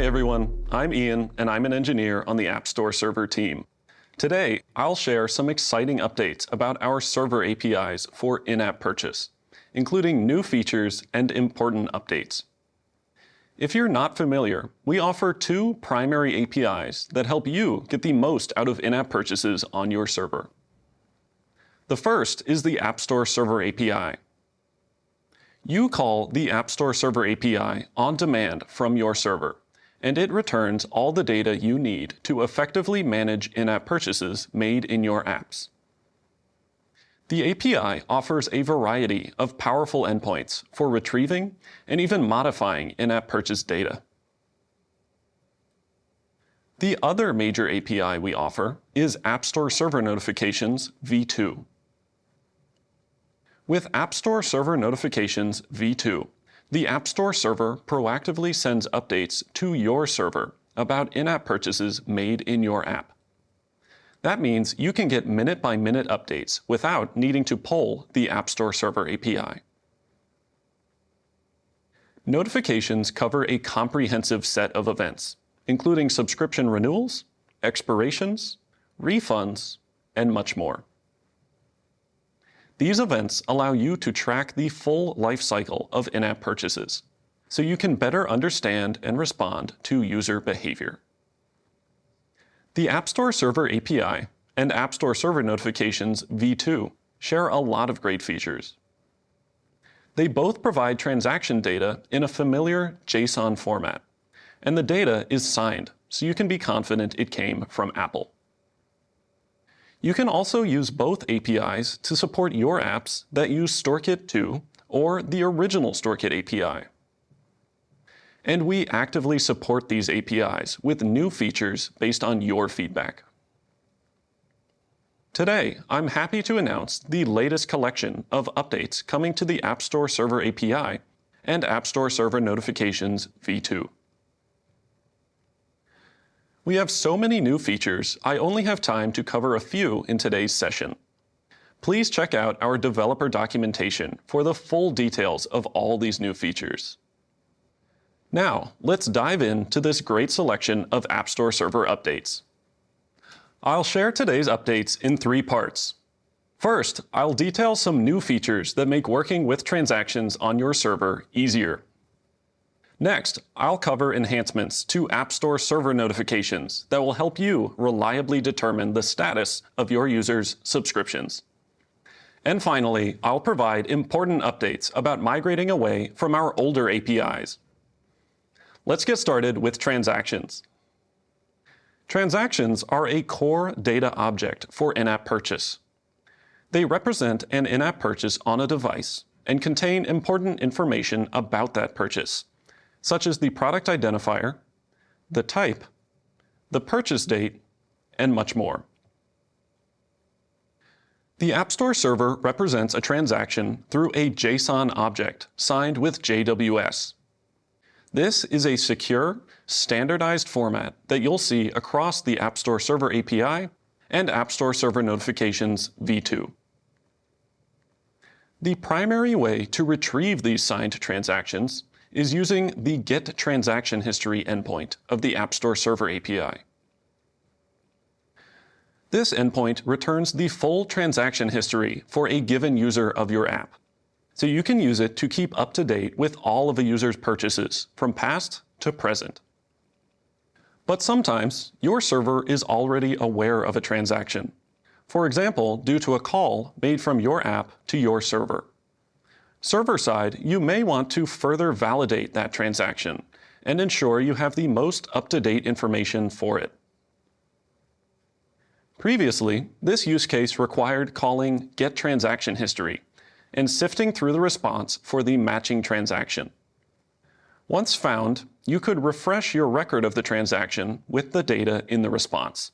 Hi everyone, I'm Ian and I'm an engineer on the App Store server team. Today, I'll share some exciting updates about our server APIs for in-app purchase, including new features and important updates. If you're not familiar, we offer two primary APIs that help you get the most out of in-app purchases on your server. The first is the App Store Server API. You call the App Store Server API on demand from your server, and it returns all the data you need to effectively manage in-app purchases made in your apps. The API offers a variety of powerful endpoints for retrieving and even modifying in-app purchase data. The other major API we offer is App Store Server Notifications v2. With App Store Server Notifications v2, the App Store server proactively sends updates to your server about in-app purchases made in your app. That means you can get minute-by-minute updates without needing to poll the App Store Server API. Notifications cover a comprehensive set of events, including subscription renewals, expirations, refunds, and much more. These events allow you to track the full life cycle of in-app purchases, so you can better understand and respond to user behavior. The App Store Server API and App Store Server Notifications v2 share a lot of great features. They both provide transaction data in a familiar JSON format, and the data is signed, so you can be confident it came from Apple. You can also use both APIs to support your apps that use StoreKit 2 or the original StoreKit API. And we actively support these APIs with new features based on your feedback. Today, I'm happy to announce the latest collection of updates coming to the App Store Server API and App Store Server Notifications v2. We have so many new features, I only have time to cover a few in today's session. Please check out our developer documentation for the full details of all these new features. Now, let's dive into this great selection of App Store Server updates. I'll share today's updates in three parts. First, I'll detail some new features that make working with transactions on your server easier. Next, I'll cover enhancements to App Store Server Notifications that will help you reliably determine the status of your users' subscriptions. And finally, I'll provide important updates about migrating away from our older APIs. Let's get started with transactions. Transactions are a core data object for in-app purchase. They represent an in-app purchase on a device and contain important information about that purchase, such as the product identifier, the type, the purchase date, and much more. The App Store server represents a transaction through a JSON object signed with JWS. This is a secure, standardized format that you'll see across the App Store Server API and App Store Server Notifications v2. The primary way to retrieve these signed transactions is using the Get Transaction History endpoint of the App Store Server API. This endpoint returns the full transaction history for a given user of your app, so you can use it to keep up to date with all of a user's purchases from past to present. But sometimes your server is already aware of a transaction, for example, due to a call made from your app to your server. Server-side, you may want to further validate that transaction and ensure you have the most up-to-date information for it. Previously, this use case required calling Get Transaction History and sifting through the response for the matching transaction. Once found, you could refresh your record of the transaction with the data in the response.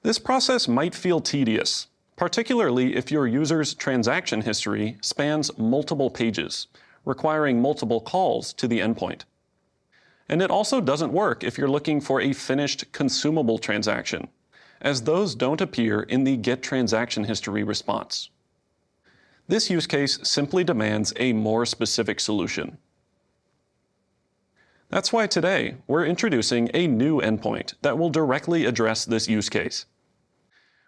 This process might feel tedious, particularly if your user's transaction history spans multiple pages, requiring multiple calls to the endpoint. And it also doesn't work if you're looking for a finished consumable transaction, as those don't appear in the Get Transaction History response. This use case simply demands a more specific solution. That's why today we're introducing a new endpoint that will directly address this use case.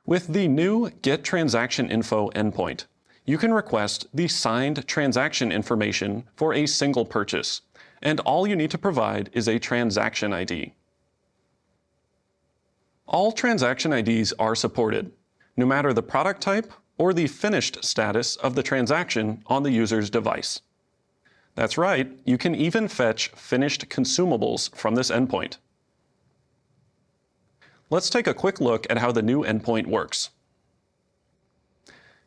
With the new getTransactionInfo endpoint, you can request the signed transaction information for a single purchase, and all you need to provide is a transaction ID. All transaction IDs are supported, no matter the product type or the finished status of the transaction on the user's device. That's right, you can even fetch finished consumables from this endpoint. Let's take a quick look at how the new endpoint works.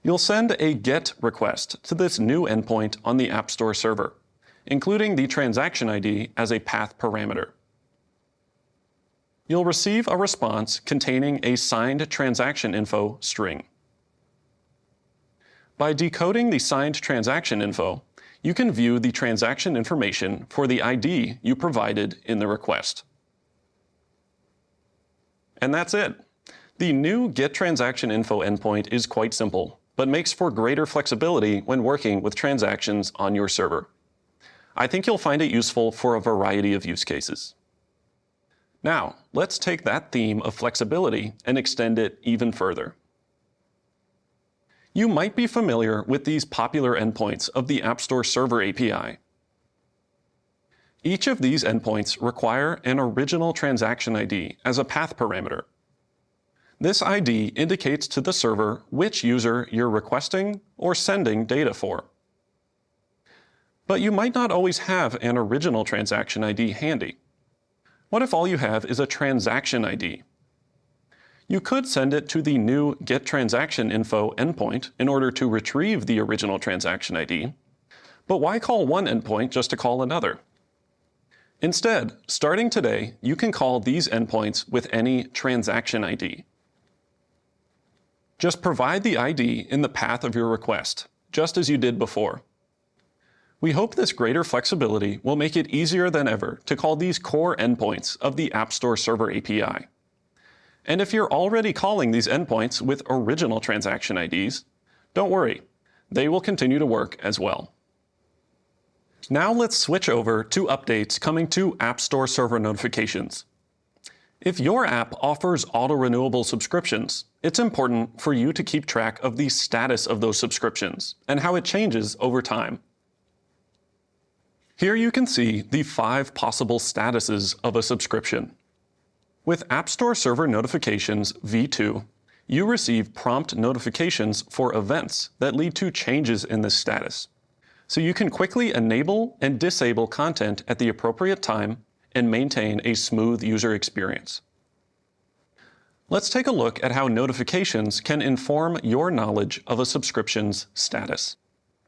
You'll send a GET request to this new endpoint on the App Store server, including the transaction ID as a path parameter. You'll receive a response containing a signed transaction info string. By decoding the signed transaction info, you can view the transaction information for the ID you provided in the request. And that's it. The new getTransactionInfo endpoint is quite simple, but makes for greater flexibility when working with transactions on your server. I think you'll find it useful for a variety of use cases. Now, let's take that theme of flexibility and extend it even further. You might be familiar with these popular endpoints of the App Store Server API. Each of these endpoints require an original transaction ID as a path parameter. This ID indicates to the server which user you're requesting or sending data for. But you might not always have an original transaction ID handy. What if all you have is a transaction ID? You could send it to the new getTransactionInfo endpoint in order to retrieve the original transaction ID, but why call one endpoint just to call another? Instead, starting today, you can call these endpoints with any transaction ID. Just provide the ID in the path of your request, just as you did before. We hope this greater flexibility will make it easier than ever to call these core endpoints of the App Store Server API. And if you're already calling these endpoints with original transaction IDs, don't worry, they will continue to work as well. Now let's switch over to updates coming to App Store Server notifications. If your app offers auto-renewable subscriptions, it's important for you to keep track of the status of those subscriptions and how it changes over time. Here you can see the 5 possible statuses of a subscription. With App Store Server Notifications v2, you receive prompt notifications for events that lead to changes in this status. So you can quickly enable and disable content at the appropriate time and maintain a smooth user experience. Let's take a look at how notifications can inform your knowledge of a subscription's status.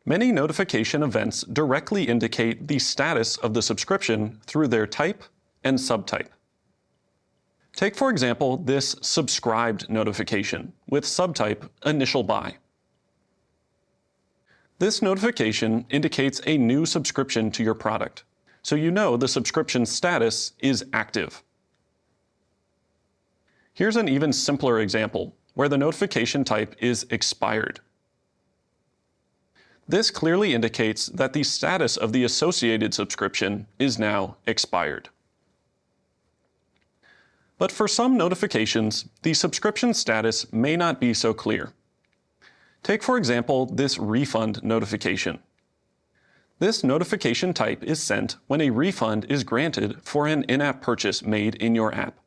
Many notification events directly indicate the status of the subscription through their type and subtype. Take, for example, this subscribed notification with subtype initial buy. This notification indicates a new subscription to your product, so you know the subscription status is active. Here's an even simpler example where the notification type is expired. This clearly indicates that the status of the associated subscription is now expired. But for some notifications, the subscription status may not be so clear. Take, for example, this refund notification. This notification type is sent when a refund is granted for an in-app purchase made in your app.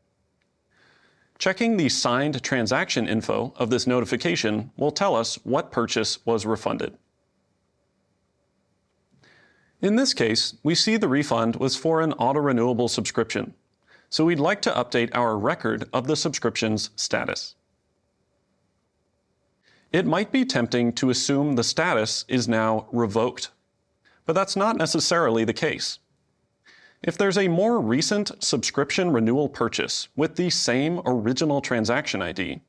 Checking the signed transaction info of this notification will tell us what purchase was refunded. In this case, we see the refund was for an auto-renewable subscription, so we'd like to update our record of the subscription's status. It might be tempting to assume the status is now revoked, but that's not necessarily the case. If there's a more recent subscription renewal purchase with the same original transaction ID,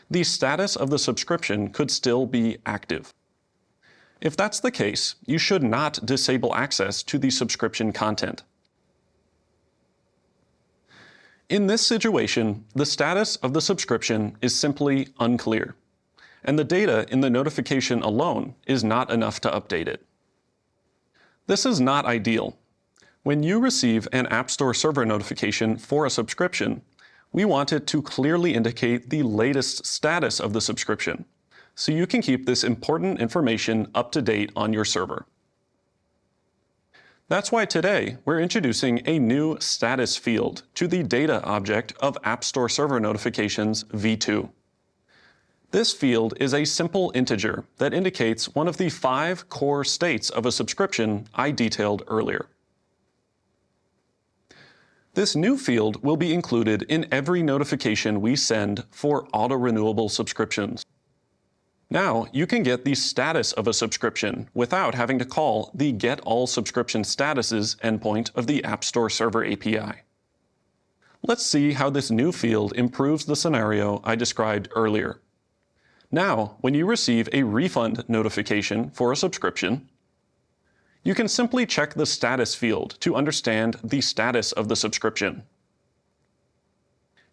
the status of the subscription could still be active. If that's the case, you should not disable access to the subscription content. In this situation, the status of the subscription is simply unclear, and the data in the notification alone is not enough to update it. This is not ideal. When you receive an App Store server notification for a subscription, we want it to clearly indicate the latest status of the subscription, so you can keep this important information up to date on your server. That's why today we're introducing a new status field to the data object of App Store Server Notifications v2. This field is a simple integer that indicates one of the 5 core states of a subscription I detailed earlier. This new field will be included in every notification we send for auto-renewable subscriptions. Now, you can get the status of a subscription without having to call the Get All Subscription Statuses endpoint of the App Store Server API. Let's see how this new field improves the scenario I described earlier. Now, when you receive a refund notification for a subscription, you can simply check the status field to understand the status of the subscription.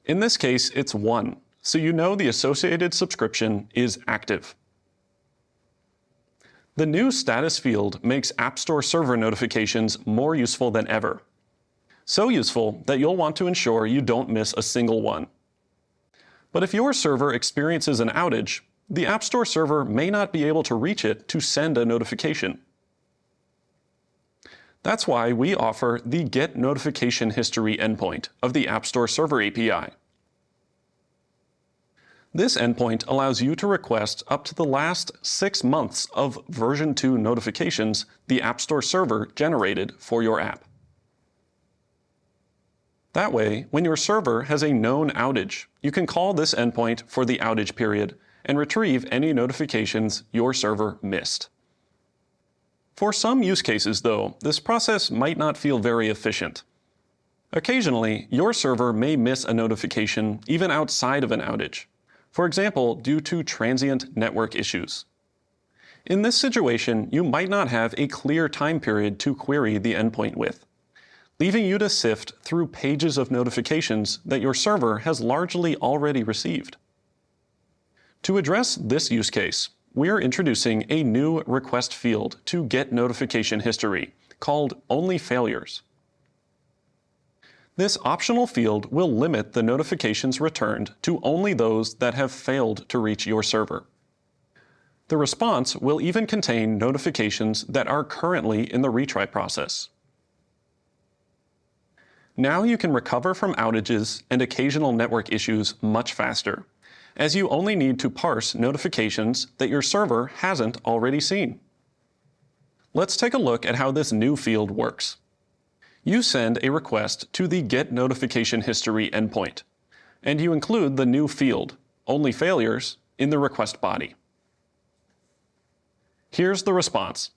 In this case, it's 1. So you know the associated subscription is active. The new status field makes App Store server notifications more useful than ever. So useful that you'll want to ensure you don't miss a single one. But if your server experiences an outage, the App Store server may not be able to reach it to send a notification. That's why we offer the Get Notification History endpoint of the App Store Server API. This endpoint allows you to request up to the last 6 months of version 2 notifications the App Store server generated for your app. That way, when your server has a known outage, you can call this endpoint for the outage period and retrieve any notifications your server missed. For some use cases, though, this process might not feel very efficient. Occasionally, your server may miss a notification even outside of an outage. For example, due to transient network issues. In this situation, you might not have a clear time period to query the endpoint with, leaving you to sift through pages of notifications that your server has largely already received. To address this use case, we're introducing a new request field to Get Notification History called Only Failures. This optional field will limit the notifications returned to only those that have failed to reach your server. The response will even contain notifications that are currently in the retry process. Now you can recover from outages and occasional network issues much faster, as you only need to parse notifications that your server hasn't already seen. Let's take a look at how this new field works. You send a request to the Get Notification History endpoint, and you include the new field, Only Failures, in the request body. Here's the response.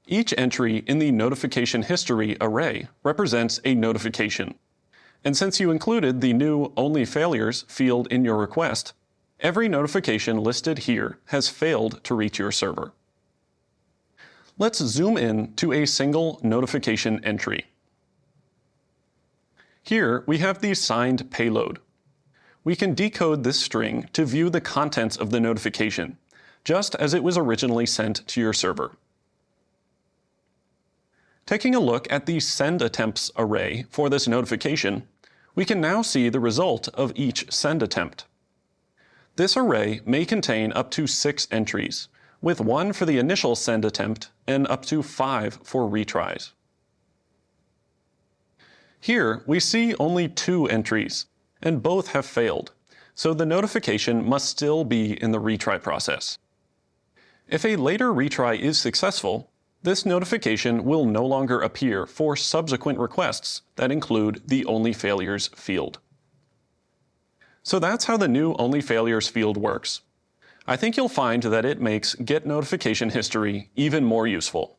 Each entry in the Notification History array represents a notification, and since you included the new Only Failures field in your request, every notification listed here has failed to reach your server. Let's zoom in to a single notification entry. Here we have the signed payload. We can decode this string to view the contents of the notification, just as it was originally sent to your server. Taking a look at the send attempts array for this notification, we can now see the result of each send attempt. This array may contain up to 6 entries, with 1 for the initial send attempt and up to 5 for retries. Here, we see only 2 entries, and both have failed, so the notification must still be in the retry process. If a later retry is successful, this notification will no longer appear for subsequent requests that include the Only Failures field. So that's how the new Only Failures field works. I think you'll find that it makes Get Notification History even more useful.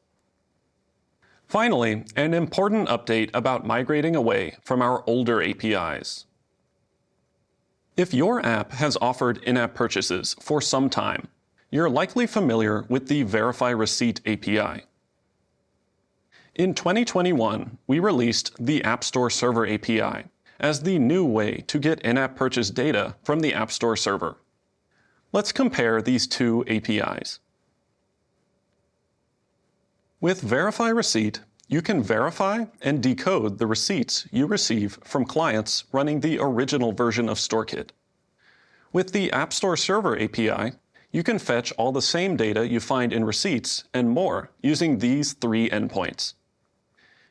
Finally, an important update about migrating away from our older APIs. If your app has offered in-app purchases for some time, you're likely familiar with the Verify Receipt API. In 2021, we released the App Store Server API as the new way to get in-app purchase data from the App Store server. Let's compare these two APIs. With Verify Receipt, you can verify and decode the receipts you receive from clients running the original version of StoreKit. With the App Store Server API, you can fetch all the same data you find in receipts and more using these 3 endpoints.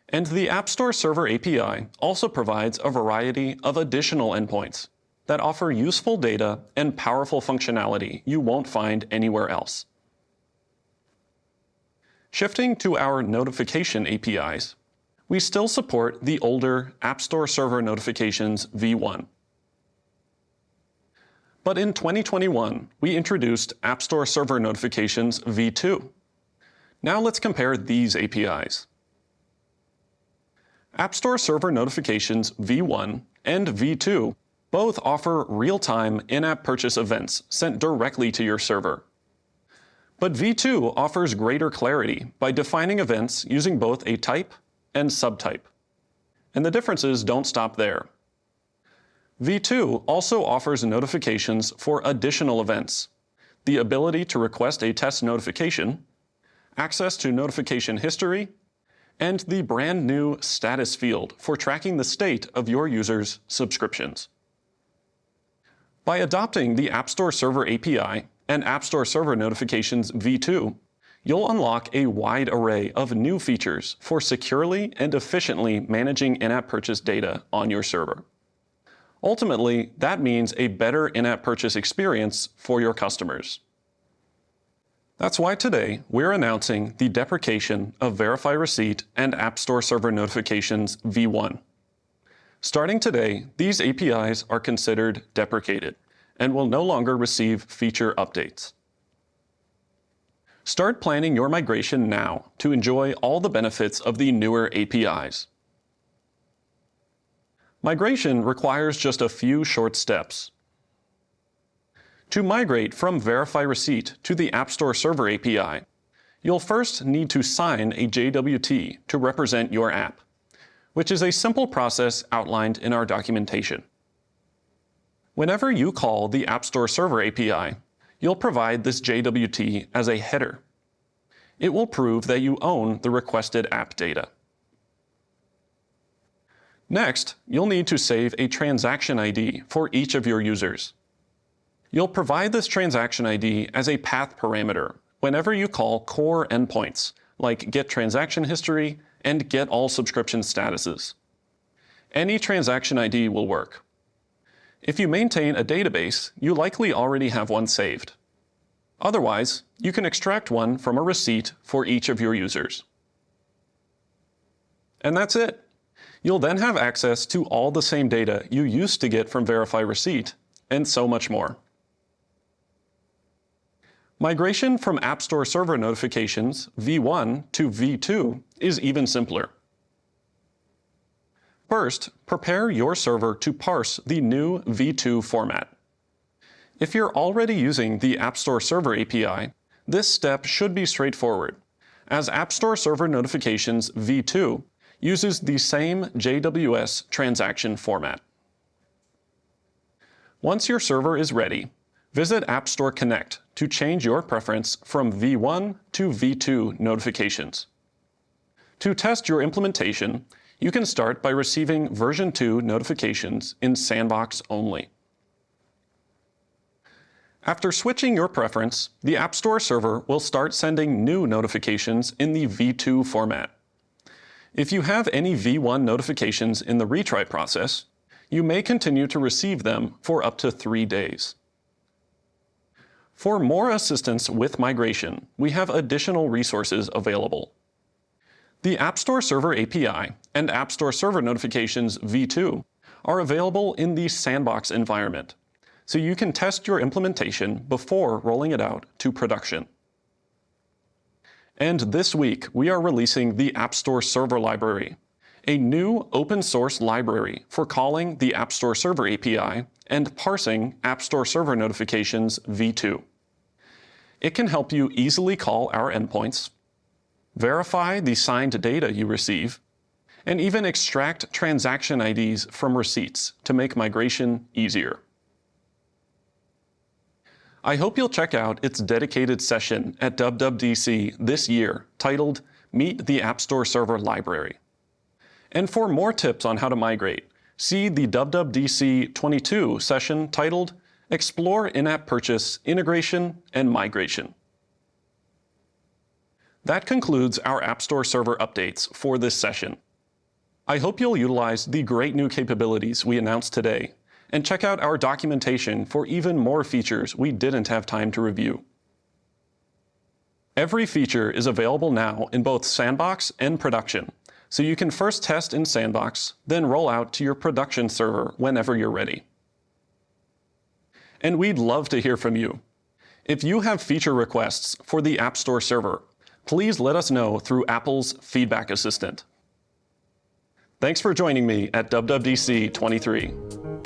And the App Store Server API also provides a variety of additional endpoints that offer useful data and powerful functionality you won't find anywhere else. Shifting to our notification APIs, we still support the older App Store Server Notifications v1. But in 2021, we introduced App Store Server Notifications v2. Now let's compare these APIs. App Store Server Notifications v1 and v2 both offer real-time in-app purchase events sent directly to your server. But v2 offers greater clarity by defining events using both a type and subtype. And the differences don't stop there. v2 also offers notifications for additional events, the ability to request a test notification, access to notification history, and the brand new status field for tracking the state of your users' subscriptions. By adopting the App Store Server API and App Store Server Notifications v2, you'll unlock a wide array of new features for securely and efficiently managing in-app purchase data on your server. Ultimately, that means a better in-app purchase experience for your customers. That's why today we're announcing the deprecation of Verify Receipt and App Store Server Notifications v1. Starting today, these APIs are considered deprecated and will no longer receive feature updates. Start planning your migration now to enjoy all the benefits of the newer APIs. Migration requires just a few short steps. To migrate from Verify Receipt to the App Store Server API, you'll first need to sign a JWT to represent your app, which is a simple process outlined in our documentation. Whenever you call the App Store Server API, you'll provide this JWT as a header. It will prove that you own the requested app data. Next, you'll need to save a transaction ID for each of your users. You'll provide this transaction ID as a path parameter whenever you call core endpoints like Get Transaction History and Get All Subscription Statuses. Any transaction ID will work. If you maintain a database, you likely already have one saved. Otherwise, you can extract one from a receipt for each of your users. And that's it. You'll then have access to all the same data you used to get from Verify Receipt, and so much more. Migration from App Store Server Notifications v1 to v2 is even simpler. First, prepare your server to parse the new v2 format. If you're already using the App Store Server API, this step should be straightforward, as App Store Server Notifications v2 uses the same JWS transaction format. Once your server is ready, visit App Store Connect to change your preference from v1 to v2 notifications. To test your implementation, you can start by receiving version 2 notifications in Sandbox only. After switching your preference, the App Store server will start sending new notifications in the v2 format. If you have any v1 notifications in the retry process, you may continue to receive them for up to 3 days. For more assistance with migration, we have additional resources available. The App Store Server API and App Store Server Notifications v2 are available in the Sandbox environment, so you can test your implementation before rolling it out to production. And this week, we are releasing the App Store Server Library, a new open source library for calling the App Store Server API and parsing App Store Server Notifications v2. It can help you easily call our endpoints, verify the signed data you receive, and even extract transaction IDs from receipts to make migration easier. I hope you'll check out its dedicated session at WWDC this year titled meet the App Store Server library. And for more tips on how to migrate, see the WWDC 22 session titled Explore In-App Purchase, Integration, and Migration. That concludes our App Store Server updates for this session. I hope you'll utilize the great new capabilities we announced today and check out our documentation for even more features we didn't have time to review. Every feature is available now in both Sandbox and Production, so you can first test in Sandbox, then roll out to your production server whenever you're ready. And we'd love to hear from you. If you have feature requests for the App Store Server, please let us know through Apple's Feedback Assistant. Thanks for joining me at WWDC 23.